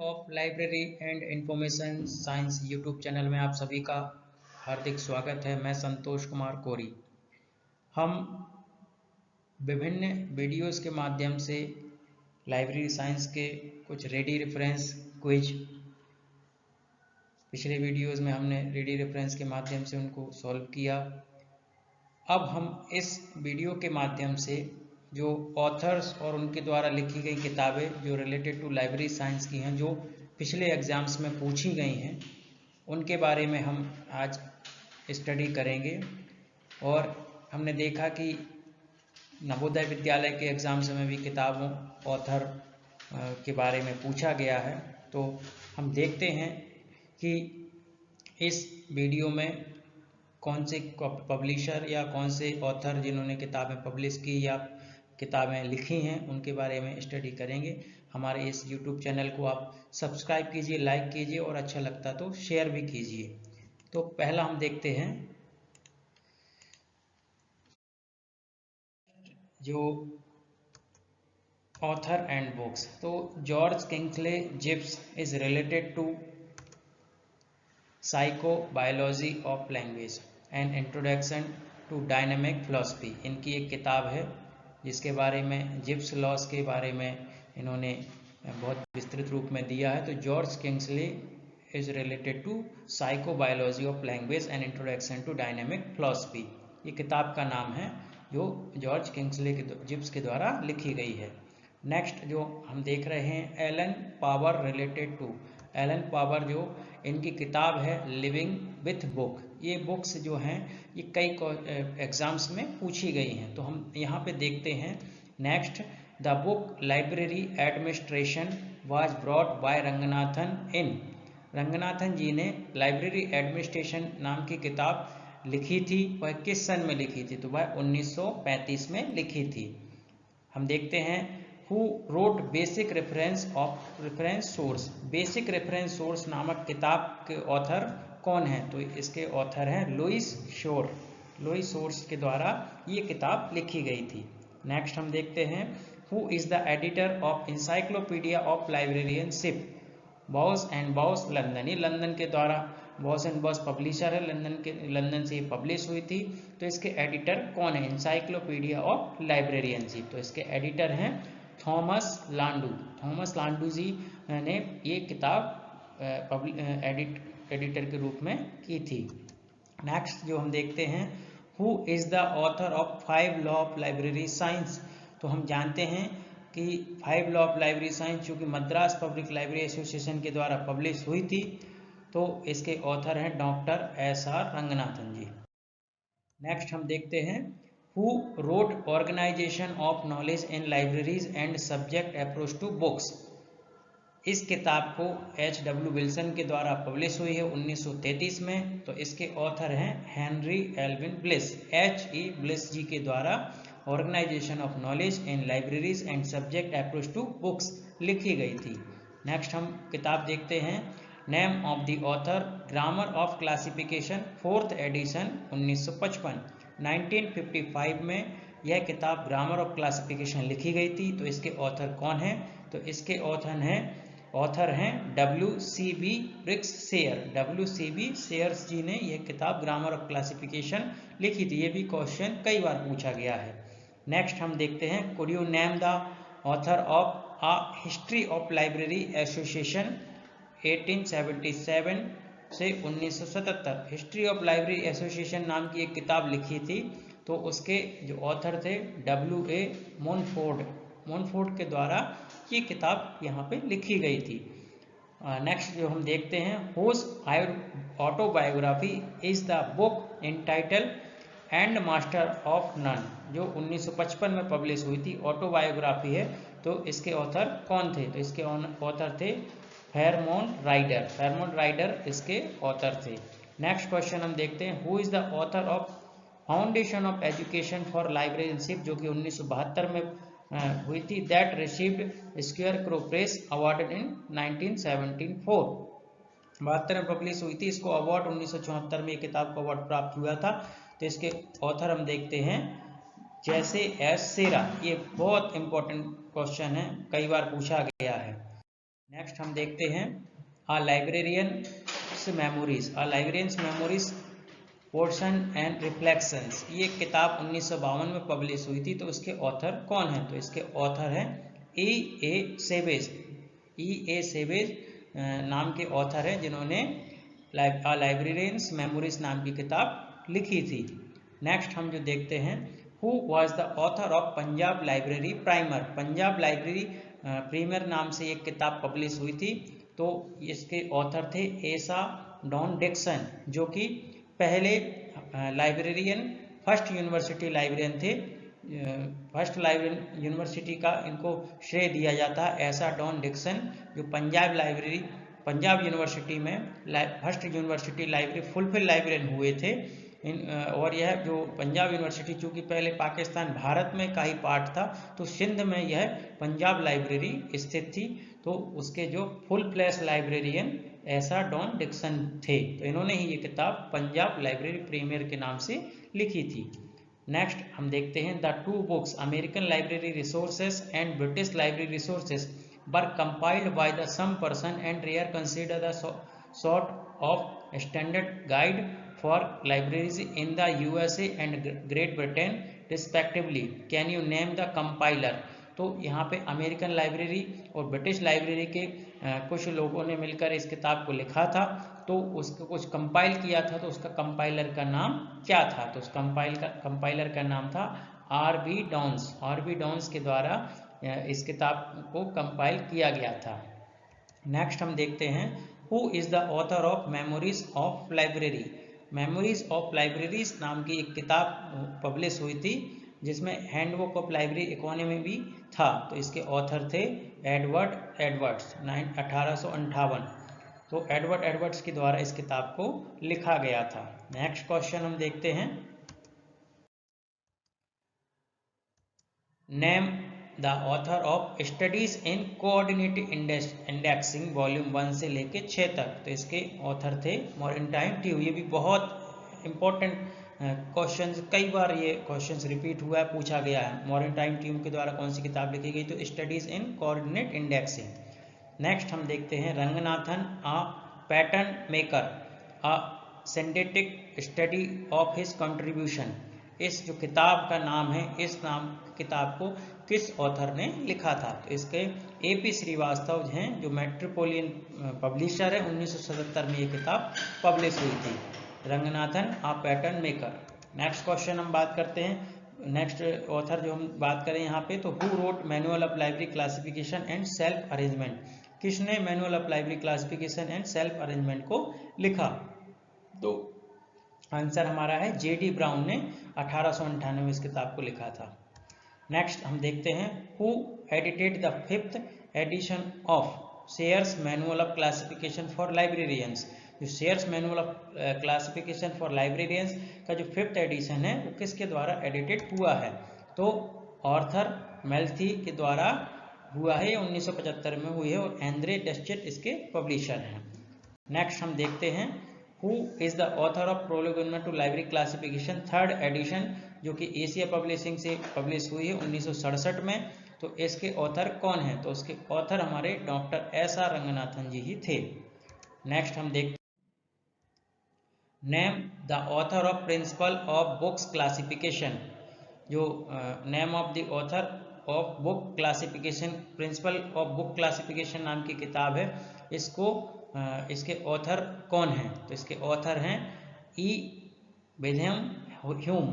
Of library and information science YouTube channel में आप सभी का हार्दिक स्वागत है। मैं संतोष कुमार कोरी। हम विभिन्न वीडियोस के माध्यम से लाइब्रेरी साइंस के कुछ रेडी रेफरेंस क्विज, पिछले वीडियोस में हमने रेडी रेफरेंस के माध्यम से उनको सॉल्व किया। अब हम इस वीडियो के माध्यम से जो ऑथर्स और उनके द्वारा लिखी गई किताबें जो रिलेटेड टू लाइब्रेरी साइंस की हैं, जो पिछले एग्जाम्स में पूछी गई हैं, उनके बारे में हम आज स्टडी करेंगे। और हमने देखा कि नवोदय विद्यालय के एग्जाम्स में भी किताबों ऑथर के बारे में पूछा गया है। तो हम देखते हैं कि इस वीडियो में कौन से पब्लिशर या कौन से ऑथर जिन्होंने किताबें पब्लिश की या किताबें लिखी हैं उनके बारे में स्टडी करेंगे। हमारे इस YouTube चैनल को आप सब्सक्राइब कीजिए, लाइक कीजिए और अच्छा लगता तो शेयर भी कीजिए। तो पहला हम देखते हैं जो ऑथर एंड बुक्स। तो George Kingsley Zipf is related to psychobiology of language and introduction to dynamic philosophy. इनकी एक किताब है जिसके बारे में जिप्स लॉस के बारे में इन्होंने बहुत विस्तृत रूप में दिया है। तो George Kingsley is related to psychobiology of language and introduction to dynamic philosophy, ये किताब का नाम है जो जॉर्ज किंग्सले के जिप्स के द्वारा लिखी गई है। नेक्स्ट जो हम देख रहे हैं Alan Power related to, Alan Power जो इनकी किताब है लिविंग विथ बुक। ये बुक्स जो हैं ये कई एग्जाम्स में पूछी गई हैं। तो हम यहाँ पे देखते हैं next, the book library administration was brought by Ranganathan in. Ranganathan ji ने लाइब्रेरी एडमिनिस्ट्रेशन नाम की किताब लिखी थी। वह किस सन में लिखी थी? तो वह 1935 में लिखी थी। हम देखते हैं Who wrote Basic Reference of Reference Source। Basic reference source नामक किताब के ऑथर कौन है? तो इसके ऑथर हैं लुइस शोर। लुइस शोर्स के द्वारा ये किताब लिखी गई थी। नेक्स्ट हम देखते हैं Who is the editor of Encyclopedia of Librarianship। Boss and boss London, ये लंदन के द्वारा बॉस एंड बॉस पब्लिशर है, लंदन से ये पब्लिश हुई थी। तो इसके एडिटर कौन है? Encyclopedia of librarianship. तो इसके एडिटर हैं थॉमस लांडू। थॉमस लांडू जी ने ये किताब एडिटर के रूप में की थी। नेक्स्ट जो हम देखते हैं who is the author of 5 law of library science. तो हम जानते हैं कि 5 लॉ ऑफ लाइब्रेरी साइंस जो कि मद्रास पब्लिक लाइब्रेरी एसोसिएशन के द्वारा पब्लिश हुई थी, तो इसके ऑथर हैं डॉक्टर SR रंगनाथन जी। नेक्स्ट हम देखते हैं Who wrote Organization of Knowledge in Libraries and Subject Approach to Books। इस किताब को H.W. विल्सन के द्वारा पब्लिश हुई है 1933 में। तो इसके ऑथर हैं Henry Alvin Bliss. H.E. Bliss ji के द्वारा organization of knowledge in libraries and subject approach to books लिखी गई थी। नेक्स्ट हम किताब देखते हैं name of the author grammar of classification 4th edition 1955। 1955 में यह किताब ग्रामर ऑफ क्लासिफिकेशन लिखी गई थी। तो इसके ऑथर कौन है? तो इसके ऑथर हैं WCB Berwick Sayers. WCB Sayers ji ने यह किताब ग्रामर ऑफ क्लासिफिकेशन लिखी थी। ये भी क्वेश्चन कई बार पूछा गया है। नेक्स्ट हम देखते हैं could you name the author of a history of library association 1877 से 1977। हिस्ट्री ऑफ लाइब्रेरी एसोसिएशन नाम की एक किताब लिखी थी। तो उसके जो ऑथर थे W.A. मोनफोर्ड के द्वारा ये किताब यहाँ पे लिखी गई थी। नेक्स्ट जो हम देखते हैं whose autobiography is the book entitled and master of none, जो 1955 में पब्लिश हुई थी। ऑटोबायोग्राफी है। तो इसके ऑथर कौन थे? तो इसके ऑथर थे फेरमोंट राइडर। फेरमोंट राइडर इसके ऑथर थे। नेक्स्ट क्वेश्चन हम देखते हैं who is the author of foundation of education for librarianship, जो कि 1972 में हुई थी। That received scarecrow press awarded in 1974। 72 में पब्लिश हुई थी। इसको अवार्ड 1974 में किताब को अवार्ड प्राप्त हुआ था। तो इसके ऑथर हम देखते हैं जैसे एस सेरा। ये बहुत इंपॉर्टेंट क्वेश्चन है, कई बार पूछा गया है। नेक्स्ट हम देखते हैं a librarian's memories portion and reflections. ये किताब 1952 में पब्लिश हुई थी। तो इसके ऑथर कौन है? तो इसके ऑथर हैं E.A. सेवेज। E.A. सेवेज नाम के ऑथर हैं जिन्होंने आ लाइब्रेरियंस मेमोरीज नाम की किताब लिखी थी। नेक्स्ट हम जो देखते हैं, who was the author of Punjab library primer. Punjab library premier नाम से एक किताब पब्लिश हुई थी। तो इसके ऑथर थे एसा डॉन डिक्सन, जो कि पहले लाइब्रेरियन फर्स्ट यूनिवर्सिटी लाइब्रेरियन थे। फर्स्ट लाइब्रेरियन यूनिवर्सिटी का इनको श्रेय दिया जाता है। एसा डॉन डिक्सन जो पंजाब यूनिवर्सिटी में first university library fulfil librarian हुए थे। और यह जो पंजाब यूनिवर्सिटी चूँकि पहले पाकिस्तान भारत में का ही पार्ट था, तो सिंध में यह पंजाब लाइब्रेरी स्थित थी। तो उसके जो फुल फ्लैश लाइब्रेरियन एसा डॉन डिक्सन थे। तो इन्होंने ही ये किताब पंजाब लाइब्रेरी प्रीमियर के नाम से लिखी थी। नेक्स्ट हम देखते हैं the two books American library resources and British library resources were compiled by the same person and are considered the sort of standard guide for libraries in the USA and Great Britain respectively. Can you name the compiler? तो यहाँ पे American library और British library के कुछ लोगों ने मिलकर इस किताब को लिखा था। तो उसको कुछ कंपाइल किया था। तो उसका कंपाइलर का नाम क्या था? तो उस कंपाइलर का नाम था R.B. डॉन्स। R.B. डॉन्स के द्वारा इस किताब को कंपाइल किया गया था। नेक्स्ट हम देखते हैं who is the author of memories of library. Memories of libraries नाम की एक किताब पब्लिश हुई थी, जिसमें हैंडबुक ऑफ लाइब्रेरी इकोनॉमी भी था। तो इसके ऑथर थे एडवर्ड एडवर्ड्स 1858। तो एडवर्ड एडवर्ड्स के द्वारा इस किताब को लिखा गया था। नेक्स्ट क्वेश्चन हम देखते हैं, name the author of studies in coordinated indexing volume 1 से लेके 6 तक। तो इसके ऑथर थे मॉरेंटाइन ट्यूम। ये भी बहुत इंपॉर्टेंट क्वेश्चन, कई बार ये क्वेश्चन रिपीट हुआ है, पूछा गया है। मॉरेंटाइन ट्यूम के द्वारा कौन सी किताब लिखी गई? तो studies in coordinate indexing. Next हम देखते हैं Ranganathan a pattern maker a synthetic study of his contribution. इस जो किताब का नाम है, इस नाम किताब को किस ऑथर ने लिखा था? तो इसके A.P. श्रीवास्तव हैं, जो मेट्रोपोलियन पब्लिशर है। 1977 में ये किताब पब्लिश हुई थी, Ranganathan a pattern maker. Next question हम बात करते हैं। नेक्स्ट ऑथर जो हम बात करें यहाँ पे, तो who wrote manual of library classification and shelf arrangement. किसने manual of library classification and shelf arrangement को लिखा? तो आंसर हमारा है J.D. ब्राउन ने 1898 में इस किताब को लिखा था। नेक्स्ट हम देखते हैं who edited the 5th edition of Sayers manual of classification for librarians. जो Sayers manual of classification for librarians का जो 5th एडिशन है, वो किसके द्वारा एडिटेड हुआ है? तो ऑर्थर मेल्थी के द्वारा हुआ है, 1975 में हुई है, और एंड्रे डस्चेट इसके पब्लिशर हैं। नेक्स्ट हम देखते हैं who is the author of prolegomena to library classification 3rd edition, जो कि एशिया पब्लिशिंग से पब्लिश हुई है 1967 में। तो इसके ऑथर कौन है? तो उसके ऑथर हमारे डॉक्टर S.R. रंगनाथन जी ही थे। नेक्स्ट हम देखते हैं name the author of principle of books classification. जो name of the author of book classification, principle of book classification नाम की किताब है। इसके ऑथर कौन हैं? तो इसके ऑथर हैं E. विलियम ह्यूम,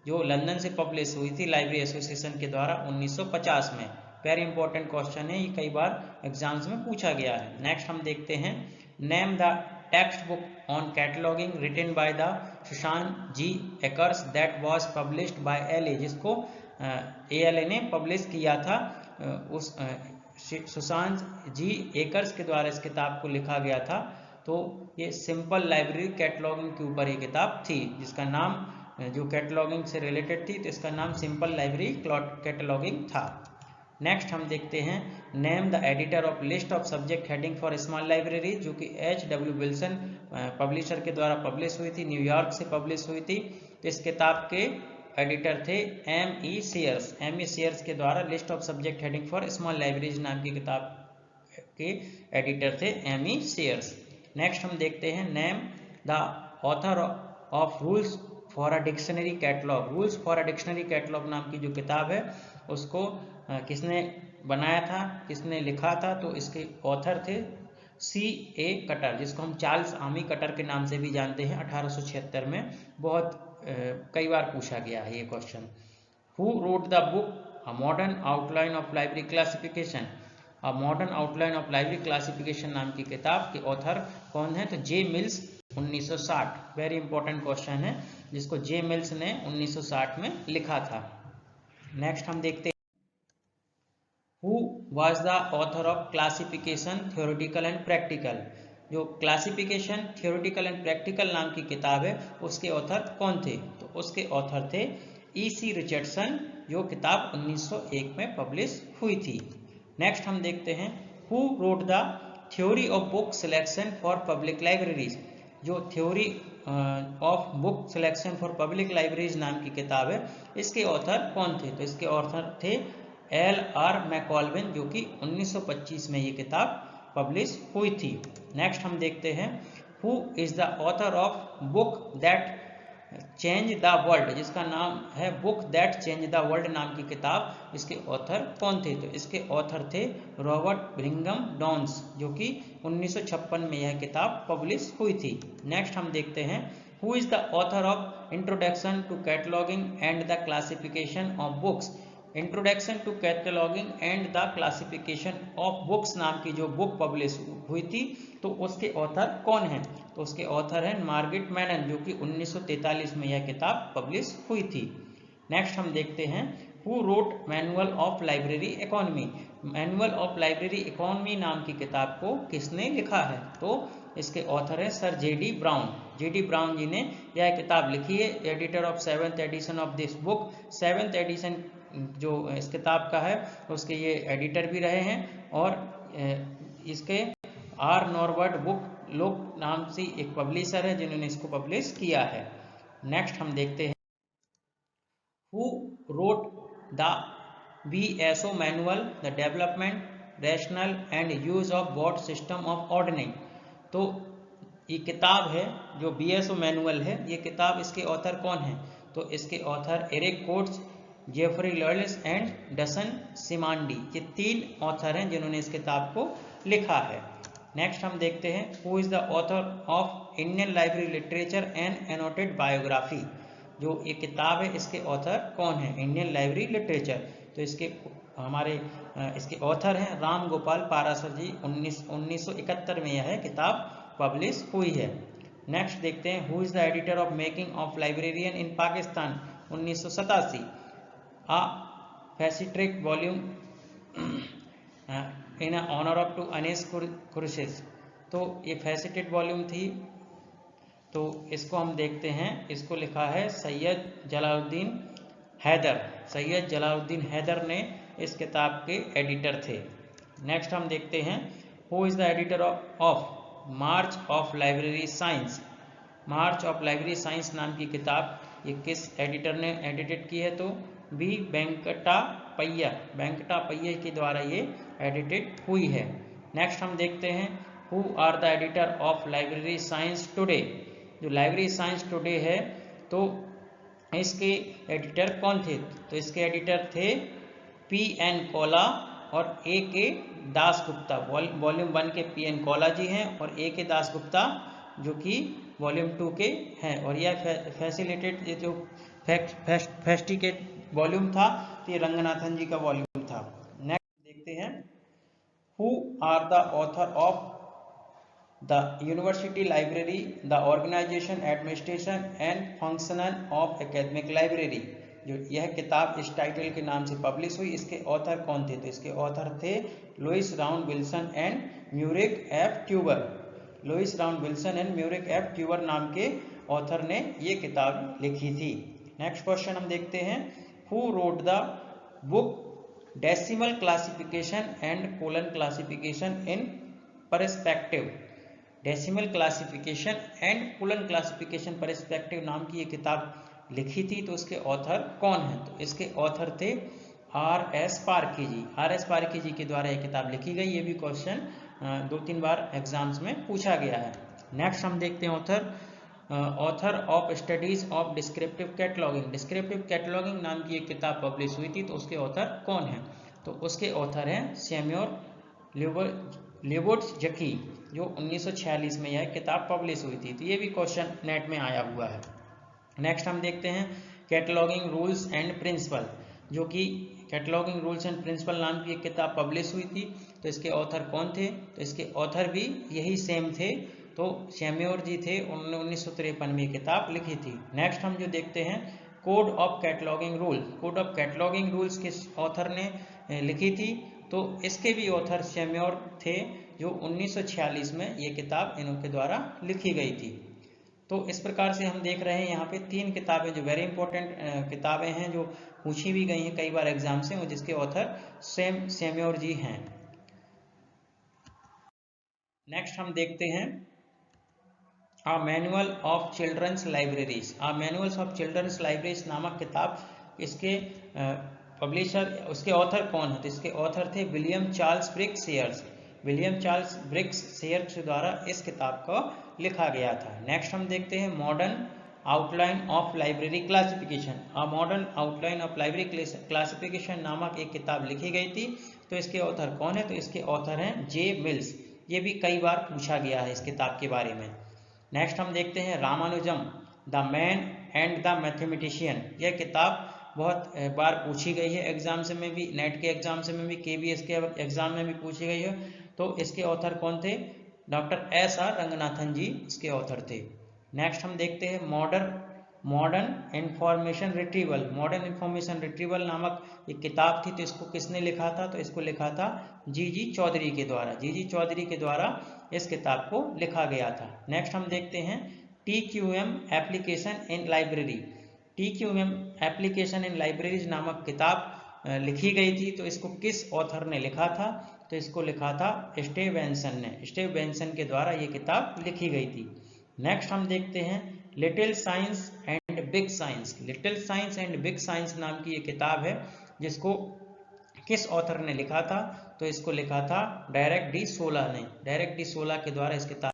जो लंदन से पब्लिश हुई थी लाइब्रेरी एसोसिएशन के द्वारा 1950 में। वेरी इंपॉर्टेंट क्वेश्चन है, ये कई बार एग्जाम्स में पूछा गया है। नेक्स्ट हम देखते हैं name the text book on cataloguing written by the Susan G Akers that was published by LA, जिसको ALA ने पब्लिश किया था। उस सुशांत जी एकर्स के द्वारा इस किताब को लिखा गया था। तो ये सिंपल लाइब्रेरी कैटलॉगिंग के ऊपर ये किताब थी, जिसका नाम जो कैटलॉगिंग से रिलेटेड थी, तो इसका नाम सिंपल लाइब्रेरी कैटलॉगिंग था। नेक्स्ट हम देखते हैं name the editor of list of subject heading for small library, जो कि H.W. विल्सन पब्लिशर के द्वारा पब्लिश हुई थी, न्यूयॉर्क से पब्लिश हुई थी। तो इस किताब के एडिटर थे M.E. शेयर्स। M.E. शेयर्स के द्वारा list of subject heading for small libraries नाम की किताब के एडिटर थे एमी शेयर्स। नेक्स्ट हम देखते हैं name the author of rules for a dictionary catalogue. Rules for a dictionary catalogue नाम की जो किताब है उसको किसने बनाया था, किसने लिखा था, तो इसके ऑथर थे C.A. कटर, जिसको हम चार्ल्स आमी कटर के नाम से भी जानते हैं। 1876 में बहुत कई बार पूछा गया है ये question. Who wrote the book a modern outline of library classification. A modern outline of library classification नाम की किताब के ऑथर कौन है, तो जे मिल्स 1960। वेरी इंपॉर्टेंट क्वेश्चन है जिसको जे मिल्स ने 1960 में लिखा था। नेक्स्ट हम देखते हैं Who was the author of classification theoretical and practical। जो क्लासिफिकेशन थियोरेटिकल एंड प्रैक्टिकल नाम की किताब है उसके ऑथर कौन थे, तो उसके ऑथर थे E.C. रिचर्डसन, जो किताब 1901 में पब्लिश हुई थी। नेक्स्ट हम देखते हैं Who wrote the theory of book selection for public libraries। जो theory of book selection for public libraries नाम की किताब है इसके ऑथर कौन थे, तो इसके ऑथर थे L.R. मैकॉल्विन, जो कि 1925 में ये किताब पब्लिश हुई थी। नेक्स्ट हम देखते हैं who is the author of book that change the world, जिसका नाम है book that change the world नाम की किताब, इसके ऑथर कौन थे, तो इसके ऑथर थे रॉबर्ट ब्रिंगम डॉन्स, जो कि 1956 में यह किताब पब्लिश हुई थी। नेक्स्ट हम देखते हैं who is the author of introduction to cataloguing and the classification of books. Introduction to cataloguing and the classification of books नाम की जो बुक पब्लिश हुई थी तो उसके ऑथर कौन हैं, तो उसके ऑथर हैं मार्गरेट मैनन, जो कि 1943 में यह किताब पब्लिश हुई थी। नेक्स्ट हम देखते हैं who wrote manual of library economy. Manual of library economy नाम की किताब को किसने लिखा है, तो इसके ऑथर है sir J.D. Brown. J.D. Brown जी ने यह किताब लिखी है। Editor of 7th edition of this book. 7th edition जो इस किताब का है उसके ये एडिटर भी रहे हैं और इसके आर नॉर्वर्ड बुक लोक नाम से एक पब्लिशर है जिन्होंने इसको पब्लिश किया है। नेक्स्ट हम देखते हैं who wrote the BSO manual the development rationale and use of broad system of ordering. तो ये किताब है जो BSO मैनुअल है, ये किताब इसके ऑथर कौन है, तो इसके author Eric Coates, Geoffrey Lloyds and Dusan Simandl, ये 3 ऑथर हैं जिन्होंने इस किताब को लिखा है। नेक्स्ट हम देखते हैं who is the author of Indian library literature and annotated biography. जो ये किताब है इसके ऑथर कौन है, इंडियन लाइब्रेरी लिटरेचर, तो इसके ऑथर हैं राम गोपाल पाराशर जी। 1971 में यह किताब पब्लिश हुई है। नेक्स्ट देखते हैं who is the editor of making of librarian in Pakistan 1987। A fascinating volume in honor of to Anis Khurshid। तो ये फैसिटेड वॉल्यूम थी, तो इसको हम देखते हैं, इसको लिखा है सैयद जलालुद्दीन हैदर। सैयद जलालुद्दीन हैदर ने इस किताब के एडिटर थे। नेक्स्ट हम देखते हैं who is the editor of March of library science. March of library science नाम की किताब ये किस एडिटर ने एडिटेड की है, तो B. वेंकटापय्या के द्वारा ये एडिटेड हुई है। नेक्स्ट हम देखते हैं who are the editor of library science today. जो लाइब्रेरी साइंस टुडे है तो इसके एडिटर कौन थे, तो इसके एडिटर थे P.N. कोला और A.K. दासगुप्ता। वॉल्यूम 1 के P.N. कोला जी हैं और A.K. दासगुप्ता जो कि वॉल्यूम 2 के हैं। और यह फैसिलिटेड जो फेस्टिकेट वॉल्यूम था तो ये रंगनाथन जी का वॉल्यूम था। नेक्स्ट देखते हैं who are the author of the university library the organisation administration and functional of academic library. जो यह किताब इस टाइटल के नाम से पब्लिश हुई, इसके ऑथर कौन थे, तो इसके ऑथर थे Louis Round Wilson and Maurice F Tauber. Louis Round Wilson and Maurice F Tauber नाम के ऑथर ने ये किताब लिखी थी। नेक्स्ट क्वेश्चन हम देखते हैं who wrote the book decimal classification and colon classification in perspective. Decimal classification and colon classification perspective नाम की ये किताब लिखी थी, तो इसके ऑथर कौन है, तो इसके ऑथर थे R.S. पार्की जी। R.S. पार्की जी के द्वारा ये किताब लिखी गई। ये भी क्वेश्चन 2-3 बार एग्जाम्स में पूछा गया है। नेक्स्ट हम देखते हैं author of studies of descriptive cataloguing. Descriptive cataloguing नाम की एक किताब पब्लिश हुई थी, तो उसके ऑथर कौन है? तो उसके ऑथर हैं सैम्यूअल लेबोट्ज़की, जो 1946 में यह किताब पब्लिश हुई थी। तो ये भी क्वेश्चन नेट में आया हुआ है। नेक्स्ट हम देखते हैं कैटलॉगिंग रूल्स एंड प्रिंसिपल, जो कि कैटलॉगिंग रूल्स एंड प्रिंसिपल नाम की एक किताब पब्लिश हुई थी। तो इसके ऑथर कौन थे? तो इसके ऑथर भी यही सेम थे, तो सैम्यूअल जी थे। उन्होंने 1953 में किताब लिखी थी। नेक्स्ट हम जो देखते हैं code of cataloguing rule. Code of cataloguing rules किस ऑथर ने लिखी थी? तो इसके भी ऑथर सैम्यूअल थे, जो 1946 में ये किताब इनके द्वारा लिखी गई थी। तो इस प्रकार से हम देख रहे हैं यहाँ पे 3 किताबें जो वेरी इंपॉर्टेंट किताबें हैं, जो पूछी भी गई हैं कई बार एग्जाम से, जिसके ऑथर सैम्यूअल जी हैं। नेक्स्ट हम देखते हैं a manual of children's libraries. A manuals of children's libraries नामक किताब, इसके पब्लिशर, उसके ऑथर कौन है? तो इसके ऑथर थे William Charles Berwick Sayers. William Charles Berwick Sayers द्वारा इस किताब को लिखा गया था। नेक्स्ट हम देखते हैं modern outline of library classification. A modern outline of library classification नामक एक किताब लिखी गई थी। तो इसके ऑथर कौन है? तो इसके ऑथर हैं जे मिल्स। ये भी कई बार पूछा गया है इस किताब के बारे में। नेक्स्ट हम देखते हैं Ramanujan the man and the mathematician. यह किताब बहुत बार पूछी गई है एग्जाम से में भी, नेट के एग्जाम से में भी, KVS के एग्जाम में भी पूछी गई है। तो इसके ऑथर कौन थे? डॉक्टर SR रंगनाथन जी इसके ऑथर थे। नेक्स्ट हम देखते हैं modern information retrieval. Modern information retrieval नामक एक किताब थी, तो इसको किसने लिखा था? तो इसको लिखा था GG चौधरी के द्वारा। GG चौधरी के द्वारा इस किताब को लिखा गया था। नेक्स्ट हम देखते हैं TQM application in library. TQM application in libraries नामक किताब लिखी गई थी। तो इसको किस ऑथर ने लिखा था? तो इसको लिखा था स्टीव बेंसन ने। स्टीव बेंसन के द्वारा ये किताब लिखी गई थी। नेक्स्ट हम देखते हैं little science and big science. Little science and big science नाम की ये किताब है, जिसको किस ऑथर ने लिखा था? तो इसको लिखा था डायरेक्ट डी सोला ने। डायरेक्ट डी सोला के द्वारा इस किताब